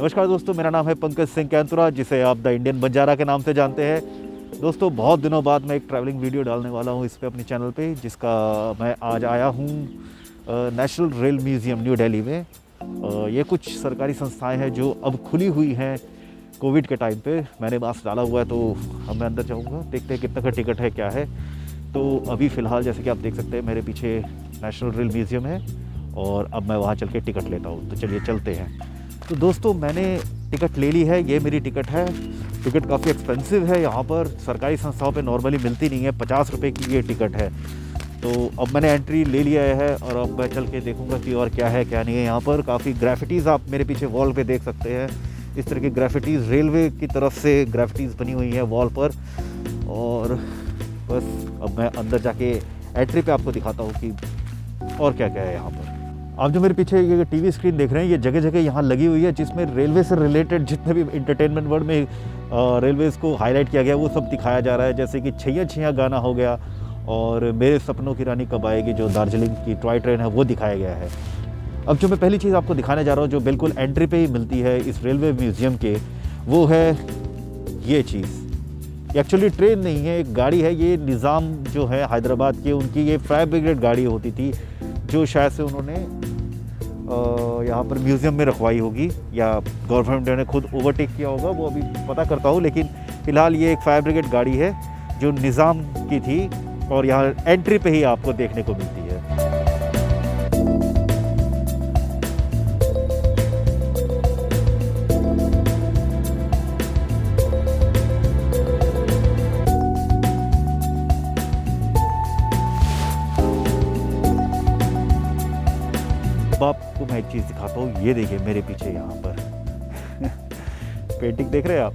नमस्कार दोस्तों, मेरा नाम है पंकज सिंह कैंतुरा, जिसे आप द इंडियन बंजारा के नाम से जानते हैं। दोस्तों, बहुत दिनों बाद मैं एक ट्रैवलिंग वीडियो डालने वाला हूं इस पे अपने चैनल पे, जिसका मैं आज आया हूं national rail museum new Delhi में। ये कुछ सरकारी संस्थाएं हैं जो अब खुली हुई हैं कोविड के टाइम पे। मैंने मास्क डाला हुआ है तो अब मैं अंदर जाऊँगा, देखते हैं कितना का टिकट है, क्या है। तो अभी फ़िलहाल जैसे कि आप देख सकते हैं मेरे पीछे नेशनल रेल म्यूज़ियम है और अब मैं वहाँ चल के टिकट लेता हूँ। तो चलिए चलते हैं। तो दोस्तों, मैंने टिकट ले ली है, ये मेरी टिकट है। टिकट काफ़ी एक्सपेंसिव है, यहाँ पर सरकारी संस्थाओं पे नॉर्मली मिलती नहीं है। 50 रुपये की ये टिकट है। तो अब मैंने एंट्री ले लिया है और अब मैं चल के देखूँगा कि और क्या है क्या नहीं है। यहाँ पर काफ़ी ग्राफिटीज़ आप मेरे पीछे वॉल पे देख सकते हैं। इस तरह की ग्राफिटीज़ रेलवे की तरफ से ग्राफिटीज़ बनी हुई हैं वॉल पर। और बस अब मैं अंदर जाके एंट्री पे आपको दिखाता हूँ कि और क्या क्या है यहाँ पर। आप जो मेरे पीछे ये टीवी स्क्रीन देख रहे हैं, ये जगह जगह यहाँ लगी हुई है, जिसमें रेलवे से रिलेटेड जितने भी इंटरटेनमेंट वर्ल्ड में रेलवेज़ को हाईलाइट किया गया वो सब दिखाया जा रहा है। जैसे कि छैया छैया गाना हो गया और मेरे सपनों की रानी कब आएगी, जो दार्जिलिंग की टॉय ट्रेन है, वो दिखाया गया है। अब जो मैं पहली चीज़ आपको दिखाने जा रहा हूँ, जो बिल्कुल एंट्री पे ही मिलती है इस रेलवे म्यूज़ियम के, वो है ये चीज़। एक्चुअली ट्रेन नहीं है, एक गाड़ी है। ये निज़ाम जो है हैदराबाद के, उनकी ये फायर ब्रिगेड गाड़ी होती थी, जो शायद से उन्होंने यहाँ पर म्यूज़ियम में रखवाई होगी या गवर्नमेंट ने खुद ओवरटेक किया होगा, वो अभी पता करता हूँ। लेकिन फ़िलहाल ये एक फायर ब्रिगेड गाड़ी है जो निज़ाम की थी और यहाँ एंट्री पे ही आपको देखने को मिलती है। आपको मैं एक चीज़ दिखाता हूँ, ये देखिए मेरे पीछे यहाँ पर पेंटिंग देख रहे हैं आप,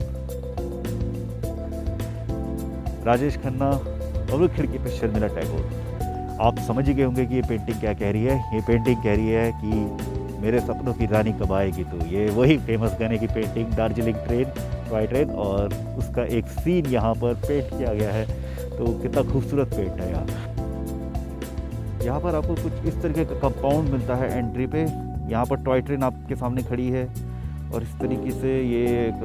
राजेश खन्ना और खिड़की पे शर्मिला टैगोर। आप समझ ही गए होंगे कि ये पेंटिंग क्या कह रही है। ये पेंटिंग कह रही है कि मेरे सपनों की रानी कब आएगी। तो ये वही फेमस गाने की painting, Darjeeling train, toy train, और उसका एक सीन यहाँ पर पेंट किया गया है। तो कितना खूबसूरत पेंट है यार। यहाँ पर आपको कुछ इस तरीके का कंपाउंड मिलता है एंट्री पे। यहाँ पर टॉय ट्रेन आपके सामने खड़ी है और इस तरीके से ये एक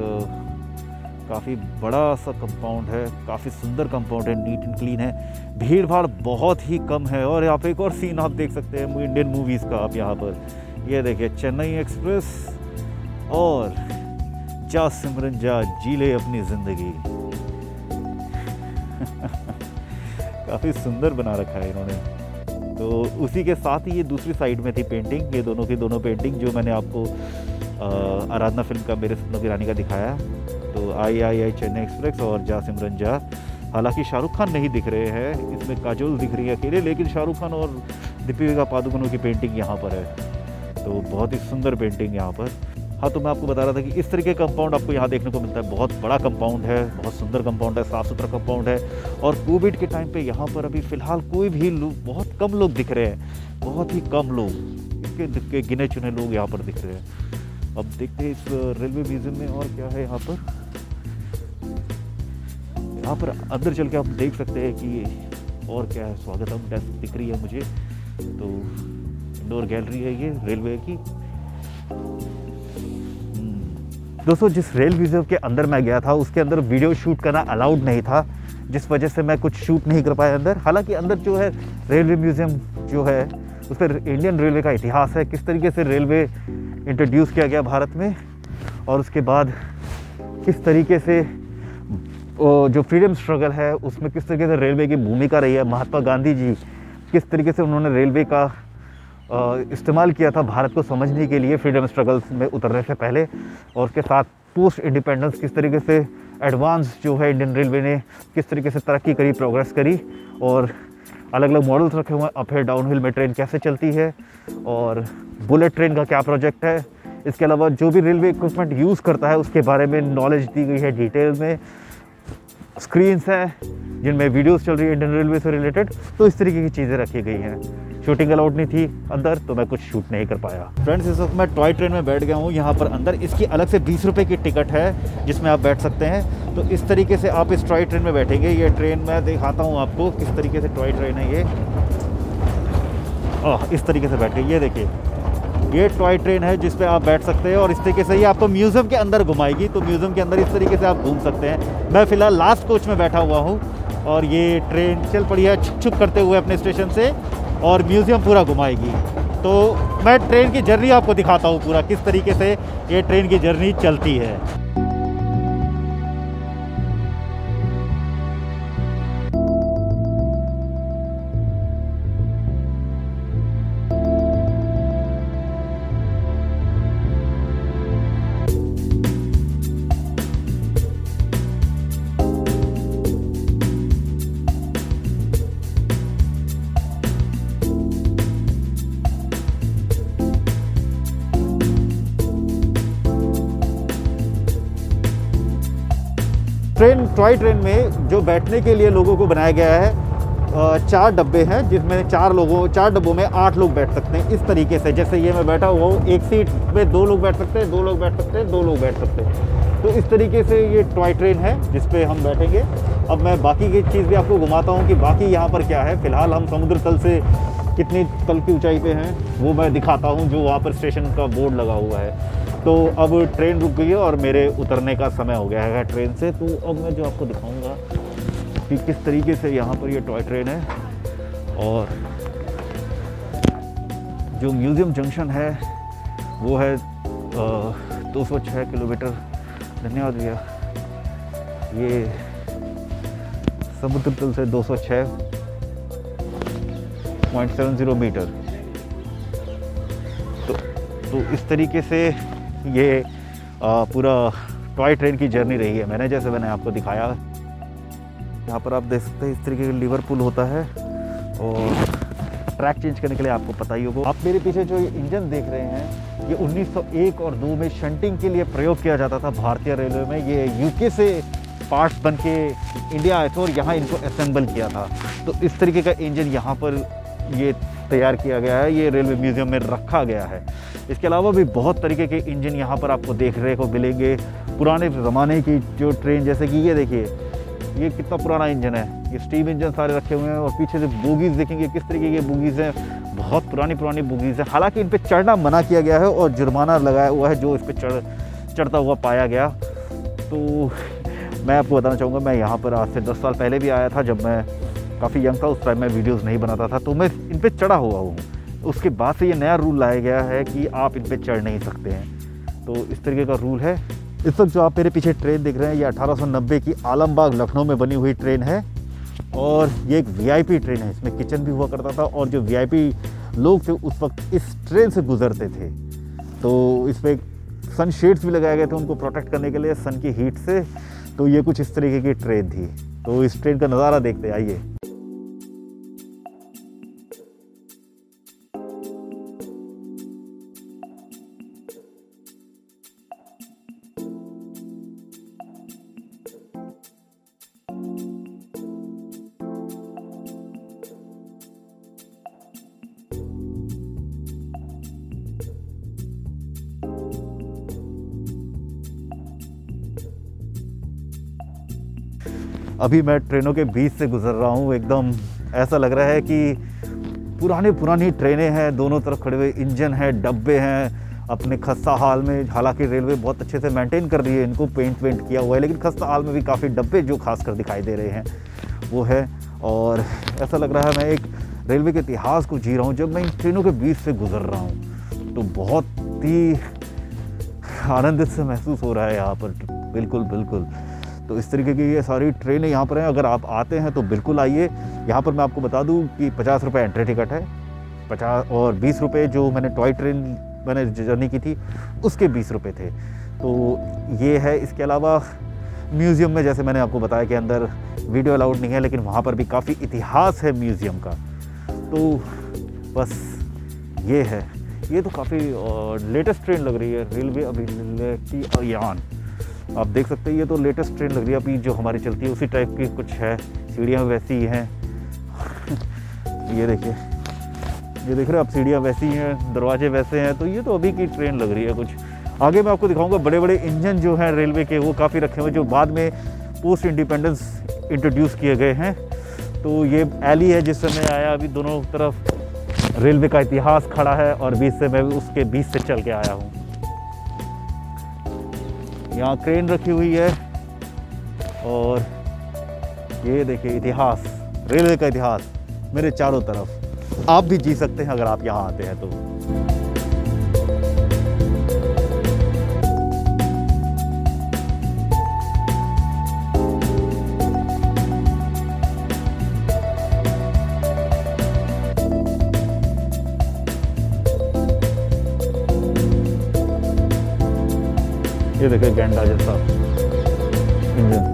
काफ़ी बड़ा सा कंपाउंड है, काफ़ी सुंदर कंपाउंड है, नीट एंड क्लीन है। भीड़ भाड़ बहुत ही कम है। और यहाँ पे एक और सीन आप देख सकते हैं इंडियन मूवीज़ का। आप यहाँ पर ये देखिए, चेन्नई एक्सप्रेस और जा सिमरन जा, जी ले अपनी ज़िंदगी। काफ़ी सुंदर बना रखा है इन्होंने। तो उसी के साथ ही ये दूसरी साइड में थी पेंटिंग, ये दोनों की दोनों पेंटिंग जो मैंने आपको आराधना फिल्म का मेरे सपनों की रानी का दिखाया। तो आई चेन्नई एक्सप्रेस और जा सिमरन जा। हालांकि शाहरुख खान नहीं दिख रहे हैं इसमें, काजोल दिख रही है अकेले, लेकिन शाहरुख खान और दीपिका पादुकोण की पेंटिंग यहाँ पर है। तो बहुत ही सुंदर पेंटिंग यहाँ पर। हाँ, तो मैं आपको बता रहा था कि इस तरीके का कंपाउंड आपको यहाँ देखने को मिलता है। बहुत बड़ा कंपाउंड है, बहुत सुंदर कंपाउंड है, साफ़ सुथरा कंपाउंड है। और कोविड के टाइम पे यहाँ पर अभी फ़िलहाल कोई भी लोग, बहुत कम लोग दिख रहे हैं, बहुत ही कम लोग, इसके गिने चुने लोग यहाँ पर दिख रहे हैं। अब देखते हैं इस रेलवे म्यूज़ियम में और क्या है यहाँ पर। यहाँ पर अंदर चल के आप देख सकते हैं कि और क्या है। स्वागतम डेस्क दिख रही है मुझे। तो इंडोर गैलरी है ये रेलवे की। दोस्तों, जिस रेल म्यूज़ियम के अंदर मैं गया था उसके अंदर वीडियो शूट करना अलाउड नहीं था, जिस वजह से मैं कुछ शूट नहीं कर पाया अंदर। हालांकि अंदर जो है रेलवे म्यूज़ियम जो है उस पर इंडियन रेलवे का इतिहास है, किस तरीके से रेलवे इंट्रोड्यूस किया गया भारत में, और उसके बाद किस तरीके से जो फ्रीडम स्ट्रगल है उसमें किस तरीके से रेलवे की भूमिका रही है। महात्मा गांधी जी किस तरीके से उन्होंने रेलवे का इस्तेमाल किया था भारत को समझने के लिए फ्रीडम स्ट्रगल्स में उतरने से पहले, और उसके साथ पोस्ट इंडिपेंडेंस किस तरीके से एडवांस जो है इंडियन रेलवे ने किस तरीके से तरक्की करी, प्रोग्रेस करी, और अलग अलग मॉडल्स रखे हुए हैं। अप हिल डाउन हिल में ट्रेन कैसे चलती है और बुलेट ट्रेन का क्या प्रोजेक्ट है। इसके अलावा जो भी रेलवे इक्विपमेंट यूज़ करता है उसके बारे में नॉलेज दी गई है डिटेल में। स्क्रीन्स हैं जिनमें वीडियोस चल रही है इंडियन रेलवे से रिलेटेड। तो इस तरीके की चीज़ें रखी गई हैं। शूटिंग अलाउड नहीं थी अंदर, तो मैं कुछ शूट नहीं कर पाया। फ्रेंड्स, इस वक्त मैं टॉय ट्रेन में बैठ गया हूँ यहाँ पर अंदर। इसकी अलग से 20 रुपये की टिकट है जिसमें आप बैठ सकते हैं। तो इस तरीके से आप इस टॉय ट्रेन में बैठेंगे। ये ट्रेन मैं दिखाता हूँ आपको किस तरीके से टॉय ट्रेन है ये। इस तरीके से बैठे, ये देखिए ये टॉय ट्रेन है जिस पे आप बैठ सकते हैं और इस तरीके से ये आपको म्यूज़ियम के अंदर घुमाएगी। तो म्यूज़ियम के अंदर इस तरीके से आप घूम सकते हैं। मैं फ़िलहाल लास्ट कोच में बैठा हुआ हूँ और ये ट्रेन चल पड़ी है छुक छुक करते हुए अपने स्टेशन से और म्यूज़ियम पूरा घुमाएगी। तो मैं ट्रेन की जर्नी आपको दिखाता हूँ पूरा किस तरीके से ये ट्रेन की जर्नी चलती है। टॉय ट्रेन में जो बैठने के लिए लोगों को बनाया गया है 4 डब्बे हैं जिसमें 4 डब्बों में 8 लोग बैठ सकते हैं। इस तरीके से जैसे ये मैं बैठा हुआ हूँ, एक सीट पे 2 लोग बैठ सकते हैं, 2 लोग बैठ सकते हैं, 2 लोग बैठ सकते हैं। तो इस तरीके से ये टॉय ट्रेन है जिस पे हम बैठेंगे। अब मैं बाकी की चीज़ भी आपको घुमाता हूँ कि बाकी यहाँ पर क्या है। फ़िलहाल हम समुद्र तल से कितनी तल की ऊंचाई पे हैं वो मैं दिखाता हूँ, जो वहाँ पर स्टेशन का बोर्ड लगा हुआ है। तो अब ट्रेन रुक गई है और मेरे उतरने का समय हो गया है ट्रेन से। तो अब मैं जो आपको दिखाऊंगा कि किस तरीके से यहाँ पर ये टॉय ट्रेन है और जो म्यूज़ियम जंक्शन है वो है 206 किलोमीटर। धन्यवाद भैया। ये समुद्र तल से 206.70 मीटर। तो इस तरीके से ये पूरा टॉय ट्रेन की जर्नी रही है। मैंने आपको दिखाया। यहाँ पर आप देख सकते हैं इस तरीके का लीवर पुल होता है और ट्रैक चेंज करने के लिए आपको पता ही होगा। आप मेरे पीछे जो ये इंजन देख रहे हैं ये 1901 और 2 में शंटिंग के लिए प्रयोग किया जाता था भारतीय रेलवे में। ये यूके से पार्ट्स बन के इंडिया आए थे और यहाँ इनको असेंबल किया था। तो इस तरीके का इंजन यहाँ पर ये तैयार किया गया है, ये रेलवे म्यूज़ियम में रखा गया है। इसके अलावा भी बहुत तरीके के इंजन यहाँ पर आपको देखने को मिलेंगे। पुराने ज़माने की जो ट्रेन, जैसे कि ये देखिए ये कितना पुराना इंजन है। ये स्टीम इंजन सारे रखे हुए हैं और पीछे से बोगीज़ देखेंगे किस तरीके की बोगीज़ हैं। बहुत पुरानी बोगीज़ हैं। हालांकि इन पर चढ़ना मना किया गया है और जुर्माना लगाया हुआ है जो इस पर चढ़ता हुआ पाया गया। तो मैं आपको बताना चाहूँगा, मैं यहाँ पर आज से 10 साल पहले भी आया था जब मैं काफ़ी यंग था। उस टाइम मैं वीडियोस नहीं बनाता था, तो मैं इन पे चढ़ा हुआ हूँ। उसके बाद से ये नया रूल लाया गया है कि आप इन पे चढ़ नहीं सकते हैं। तो इस तरीके का रूल है। इस वक्त जो आप मेरे पीछे ट्रेन देख रहे हैं ये 1890 की आलमबाग लखनऊ में बनी हुई ट्रेन है और ये एक VIP ट्रेन है। इसमें किचन भी हुआ करता था और जो VIP लोग थे उस वक्त इस ट्रेन से गुजरते थे। तो इस पर सन शेड्स भी लगाए गए थे उनको प्रोटेक्ट करने के लिए सन की हीट से। तो ये कुछ इस तरीके की ट्रेन थी। तो इस ट्रेन का नज़ारा देखते आइए। अभी मैं ट्रेनों के बीच से गुजर रहा हूँ। एकदम ऐसा लग रहा है कि पुरानी ट्रेनें हैं, दोनों तरफ खड़े हुए इंजन हैं, डब्बे हैं अपने खस्ता हाल में। हालांकि रेलवे बहुत अच्छे से मेंटेन कर रही है, इनको पेंट किया हुआ है, लेकिन खस्ता हाल में भी काफ़ी डब्बे जो खासकर दिखाई दे रहे हैं वो है। और ऐसा लग रहा है मैं एक रेलवे के इतिहास को जी रहा हूँ जब मैं इन ट्रेनों के बीच से गुजर रहा हूँ। तो बहुत ही आनंदित से महसूस हो रहा है यहाँ पर। बिल्कुल। तो इस तरीके की ये सारी ट्रेनें यहाँ पर हैं। अगर आप आते हैं तो बिल्कुल आइए। यहाँ पर मैं आपको बता दूँ कि 50 रुपये एंट्री टिकट है, 50 और 20 रुपये जो मैंने टॉय ट्रेन मैंने जर्नी की थी उसके 20 रुपये थे। तो ये है। इसके अलावा म्यूज़ियम में जैसे मैंने आपको बताया कि अंदर वीडियो अलाउड नहीं है, लेकिन वहाँ पर भी काफ़ी इतिहास है म्यूज़ियम का। तो बस ये है। ये तो काफ़ी लेटेस्ट ट्रेन लग रही है, रेलवे अभिलेख की अयान। आप देख सकते हैं ये तो लेटेस्ट ट्रेन लग रही है अभी जो हमारी चलती है उसी टाइप की कुछ है। सीढ़ियाँ वैसी ही हैं। ये देखिए, ये देख रहे हैं आप, सीढ़ियाँ वैसी हैं, दरवाजे वैसे हैं। तो ये तो अभी की ट्रेन लग रही है कुछ। आगे मैं आपको दिखाऊंगा बड़े बड़े इंजन जो हैं रेलवे के, वो काफ़ी रखे हुए जो बाद में पोस्ट इंडिपेंडेंस इंट्रोड्यूस किए गए हैं। तो ये एली है जिस समय आया, अभी दोनों तरफ रेलवे का इतिहास खड़ा है और बीच से मैं उसके बीच से चल के आया हूँ। यहाँ क्रेन रखी हुई है और ये देखिए इतिहास, रेलवे का इतिहास मेरे चारों तरफ। आप भी जी सकते हैं अगर आप यहाँ आते हैं तो। ये देखिए गैंडा जैसा इंजन।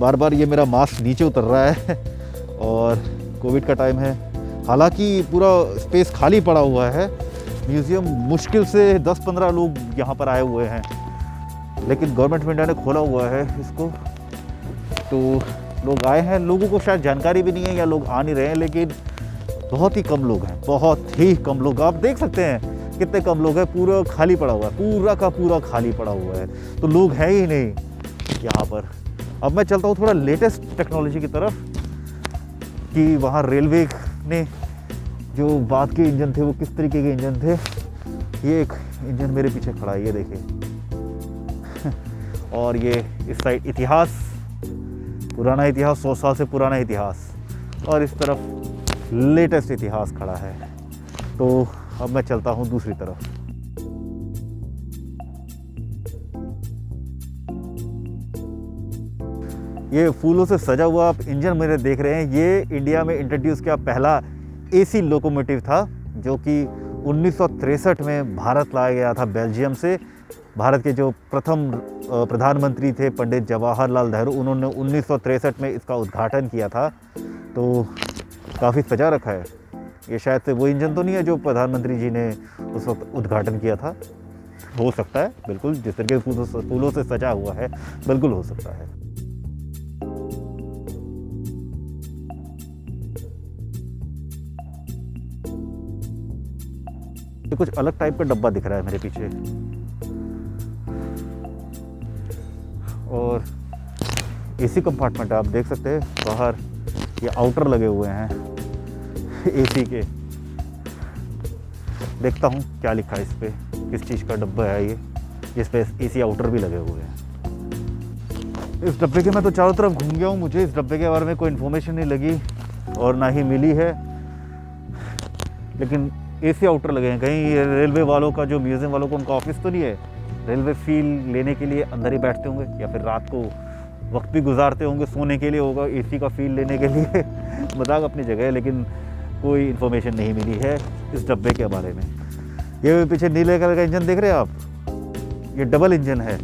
बार बार ये मेरा मास्क नीचे उतर रहा है और कोविड का टाइम है। हालांकि पूरा स्पेस खाली पड़ा हुआ है। म्यूज़ियम मुश्किल से 10-15 लोग यहाँ पर आए हुए हैं, लेकिन गवर्नमेंट ऑफ इंडिया ने खोला हुआ है इसको, तो लोग आए हैं। लोगों को शायद जानकारी भी नहीं है या लोग आ नहीं रहे हैं, लेकिन बहुत ही कम लोग हैं, बहुत ही कम लोग। आप देख सकते हैं कितने कम लोग हैं। पूरा खाली पड़ा हुआ है, पूरा का पूरा खाली पड़ा हुआ है, तो लोग हैं ही नहीं यहाँ पर। अब मैं चलता हूँ थोड़ा लेटेस्ट टेक्नोलॉजी की तरफ कि वहाँ रेलवे ने जो बाद के इंजन थे वो किस तरीके के इंजन थे। ये एक इंजन मेरे पीछे खड़ा है, ये देखिए और ये इस साइड इतिहास, पुराना इतिहास, 100 साल से पुराना इतिहास, और इस तरफ लेटेस्ट इतिहास खड़ा है। तो अब मैं चलता हूँ दूसरी तरफ। ये फूलों से सजा हुआ आप इंजन मेरे देख रहे हैं, ये इंडिया में इंट्रोड्यूस किया पहला एसी लोकोमोटिव था, जो कि 1963 में भारत लाया गया था बेल्जियम से। भारत के जो प्रथम प्रधानमंत्री थे पंडित जवाहरलाल नेहरू, उन्होंने 1963 में इसका उद्घाटन किया था। तो काफ़ी सजा रखा है। ये शायद से वो इंजन तो नहीं है जो प्रधानमंत्री जी ने उस वक्त उद्घाटन किया था। हो सकता है, बिल्कुल, जिस तरीके फूलों से सजा हुआ है, बिल्कुल हो सकता है। ये कुछ अलग टाइप का डब्बा दिख रहा है मेरे पीछे, और एसी कंपार्टमेंट है। आप देख सकते हैं बाहर ये आउटर लगे हुए हैं एसी के। देखता हूँ क्या लिखा है इस पे, किस चीज़ का डब्बा है ये, जिस पे एसी आउटर भी लगे हुए हैं। इस डब्बे के मैं तो चारों तरफ घूम गया हूँ, मुझे इस डब्बे के बारे में कोई इन्फॉर्मेशन नहीं लगी और ना ही मिली है। लेकिन एसी आउटर लगे हैं। कहीं रेलवे वालों का, जो म्यूज़ियम वालों को, उनका ऑफिस तो नहीं है? रेलवे फील लेने के लिए अंदर ही बैठते होंगे, या फिर रात को वक्त भी गुजारते होंगे, सोने के लिए होगा, एसी का फील लेने के लिए। मजाक अपनी जगह है, लेकिन कोई इन्फॉर्मेशन नहीं मिली है इस डब्बे के बारे में। ये पीछे नीले कलर का इंजन देख रहे हैं आप, ये डबल इंजन है।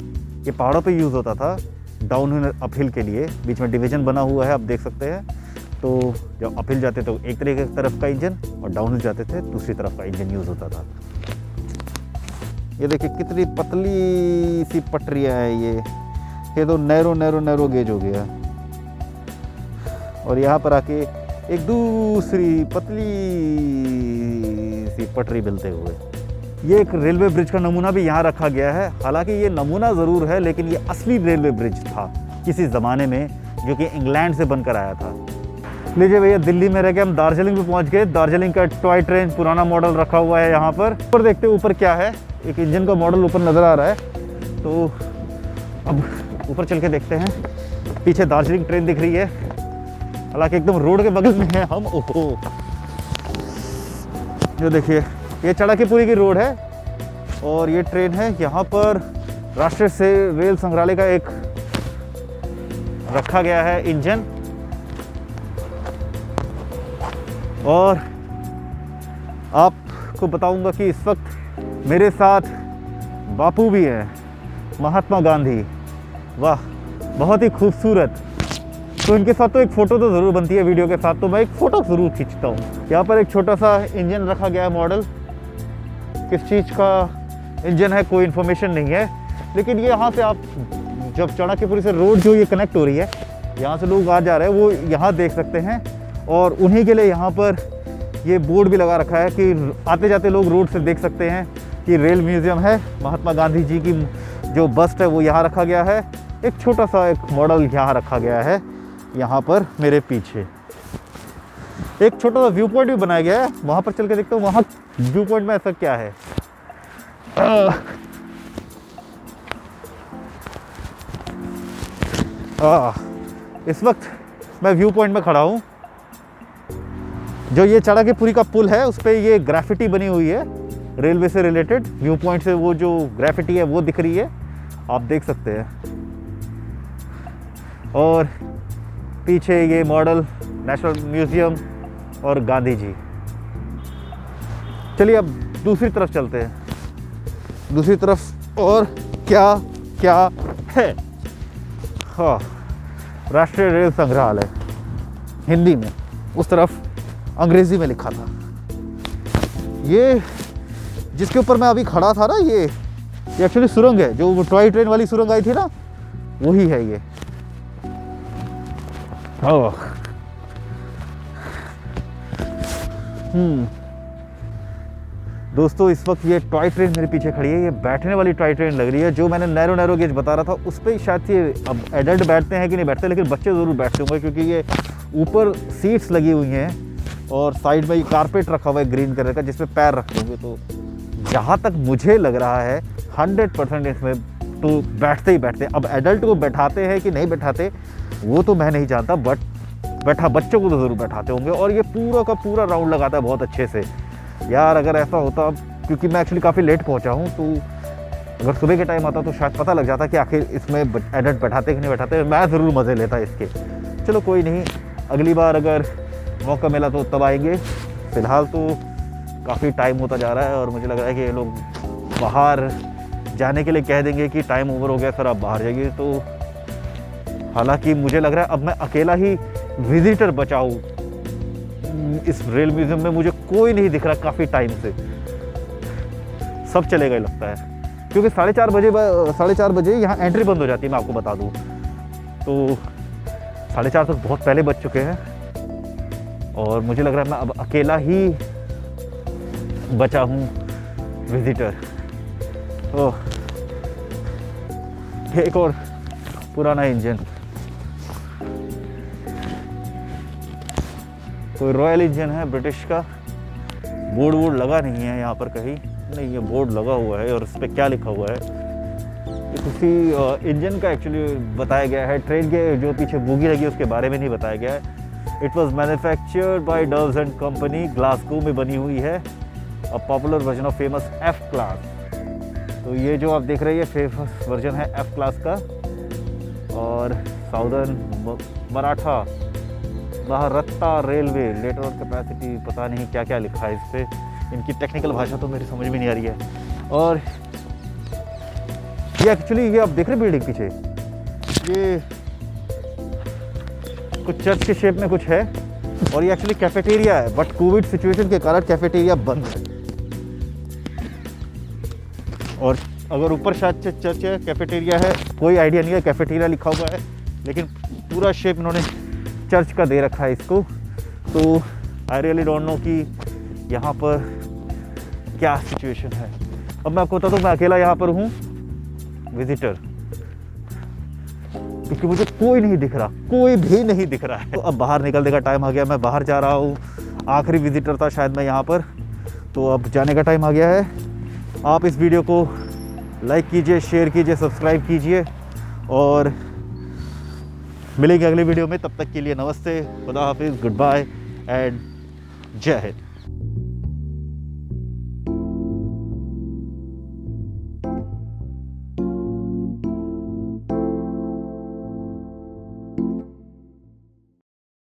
ये पहाड़ों पे यूज़ होता था डाउन हिल अपहिल के लिए। बीच में डिवीजन बना हुआ है, आप देख सकते हैं। तो जब अपहिल जाते तो एक तरफ का इंजन, और डाउन हिल जाते थे दूसरी तरफ का इंजन यूज़ होता था। ये देखिए कितनी पतली सी पटरियाँ हैं। ये तो नैरो गेज हो गया, और यहाँ पर आके एक दूसरी पतली सी पटरी मिलते हुए। ये एक रेलवे ब्रिज का नमूना भी यहाँ रखा गया है। हालांकि ये नमूना ज़रूर है, लेकिन ये असली रेलवे ब्रिज था किसी ज़माने में, जो कि इंग्लैंड से बनकर आया था। लीजिए भैया, दिल्ली में रह के हम दार्जिलिंग में पहुँच गए। दार्जिलिंग का टॉय ट्रेन पुराना मॉडल रखा हुआ है यहाँ पर। ऊपर देखते हैं ऊपर क्या है। एक इंजन का मॉडल ऊपर नज़र आ रहा है, तो अब ऊपर चल के देखते हैं। पीछे दार्जिलिंग ट्रेन दिख रही है, हालांकि एकदम रोड के बगल में है हम। ओहो, जो देखिए ये चड़ाकीपुरी की रोड है, और ये ट्रेन है। यहाँ पर राष्ट्रीय से रेल संग्रहालय का एक रखा गया है इंजन। और आपको बताऊंगा कि इस वक्त मेरे साथ बापू भी हैं, महात्मा गांधी। वाह, बहुत ही खूबसूरत। तो इनके साथ तो एक फ़ोटो तो ज़रूर बनती है वीडियो के साथ, तो मैं एक फ़ोटो ज़रूर खींचता हूँ। यहाँ पर एक छोटा सा इंजन रखा गया है मॉडल, किस चीज़ का इंजन है कोई इन्फॉर्मेशन नहीं है। लेकिन ये यहाँ से आप जब चाणक्यपुरी से रोड जो ये कनेक्ट हो रही है, यहाँ से लोग आ जा रहे हैं, वो यहाँ देख सकते हैं। और उन्हीं के लिए यहाँ पर ये बोर्ड भी लगा रखा है कि आते जाते लोग रोड से देख सकते हैं कि रेल म्यूज़ियम है। महात्मा गांधी जी की जो बस्ट है वो यहाँ रखा गया है। एक छोटा सा एक मॉडल यहाँ रखा गया है। यहाँ पर मेरे पीछे एक छोटा सा व्यू पॉइंट भी बनाया गया है, वहाँ पर चल के देखता हूँ वहाँ व्यू पॉइंट में ऐसा क्या है। इस वक्त मैं व्यू पॉइंट में खड़ा हूँ। जो ये चाणक्यपुरी का पुल है उस पर ये ग्राफिटी बनी हुई है रेलवे से रिलेटेड। व्यू पॉइंट से वो जो ग्राफिटी है वो दिख रही है, आप देख सकते हैं। और पीछे ये मॉडल नेशनल म्यूज़ियम और गांधी जी। चलिए अब दूसरी तरफ चलते हैं। दूसरी तरफ और क्या क्या है? हाँ, राष्ट्रीय रेल संग्रहालय हिंदी में, उस तरफ अंग्रेजी में लिखा था। ये जिसके ऊपर मैं अभी खड़ा था ना, ये एक्चुअली सुरंग है, जो टॉय ट्रेन वाली सुरंग आई थी ना, वही है ये। दोस्तों इस वक्त ये टॉय ट्रेन मेरे पीछे खड़ी है। ये बैठने वाली टॉय ट्रेन लग रही है। जो मैंने नैरो गेज बता रहा था उस पर शायद ये अब एडल्ट बैठते हैं कि नहीं बैठते, लेकिन बच्चे ज़रूर बैठते होंगे, क्योंकि ये ऊपर सीट्स लगी हुई हैं और साइड में ये कारपेट रखा हुआ है ग्रीन कलर का, जिसमें पैर रखे होंगे। तो जहाँ तक मुझे लग रहा है 100% इसमें तो बैठते ही बैठते हैं। अब एडल्ट को बैठाते हैं कि नहीं बैठाते वो तो मैं नहीं जानता, बट बच्चों को तो ज़रूर बैठाते होंगे। और ये पूरा का पूरा राउंड लगाता है बहुत अच्छे से। यार अगर ऐसा होता, क्योंकि मैं एक्चुअली काफ़ी लेट पहुंचा हूं, तो अगर सुबह के टाइम आता तो शायद पता लग जाता कि आखिर इसमें एडल्ट बैठाते कि नहीं बैठाते। मैं ज़रूर मज़े लेता इसके। चलो कोई नहीं, अगली बार अगर मौका मिला तो तब आएंगे। फ़िलहाल तो काफ़ी टाइम होता जा रहा है और मुझे लग रहा है कि ये लोग बाहर जाने के लिए कह देंगे कि टाइम ओवर हो गया सर, आप बाहर जाइए। तो हालांकि मुझे लग रहा है अब मैं अकेला ही विजिटर बचा हूँ इस रेल म्यूज़ियम में। मुझे कोई नहीं दिख रहा काफ़ी टाइम से, सब चले गए लगता है, क्योंकि 4:30 बजे यहाँ एंट्री बंद हो जाती है, मैं आपको बता दूँ। तो 4:30 तक बहुत पहले बज चुके हैं और मुझे लग रहा है मैं अब अकेला ही बचा हूँ विजिटर। ओह, एक और पुराना इंजन, कोई रॉयल इंजन है ब्रिटिश का। बोर्ड लगा नहीं है यहाँ पर कहीं, नहीं ये बोर्ड लगा हुआ है और इस पर क्या लिखा हुआ है ये किसी इंजन का एक्चुअली बताया गया है। ट्रेन के जो पीछे बोगी लगी है उसके बारे में नहीं बताया गया है। It was manufactured by Dubs and company, Glasgow में बनी हुई है। A popular version of famous F class. तो ये जो आप देख रहे हैं ये फेमस वर्जन है एफ क्लास का। और southern Maratha Mahratta railway letter और कैपेसिटी, पता नहीं क्या क्या लिखा है इस पर। इनकी टेक्निकल भाषा तो मेरी समझ में नहीं आ रही है। और ये एक्चुअली ये आप देख रहे हैं बिल्डिंग पीछे, ये कुछ चर्च के शेप में कुछ है और ये एक्चुअली कैफेटेरिया है, बट कोविड सिचुएशन के कारण कैफेटेरिया बंद है। और अगर ऊपर शायद चर्च है कैफेटेरिया है, कोई आइडिया नहीं है। कैफेटेरिया लिखा हुआ है लेकिन पूरा शेप इन्होंने चर्च का दे रखा है इसको। तो आई रियली डोंट नो कि यहाँ पर क्या सिचुएशन है। अब मैं आपको बता दूँ, मैं अकेला यहाँ पर हूँ विजिटर, क्योंकि मुझे कोई नहीं दिख रहा, कोई भी नहीं दिख रहा है। तो अब बाहर निकलने का टाइम आ गया, मैं बाहर जा रहा हूँ। आखिरी विजिटर था शायद मैं यहाँ पर, तो अब जाने का टाइम आ गया है। आप इस वीडियो को लाइक कीजिए, शेयर कीजिए, सब्सक्राइब कीजिए और मिलेंगे अगले वीडियो में। तब तक के लिए नमस्ते, खुदा हाफिज़, गुड बाय एंड जय हिंद।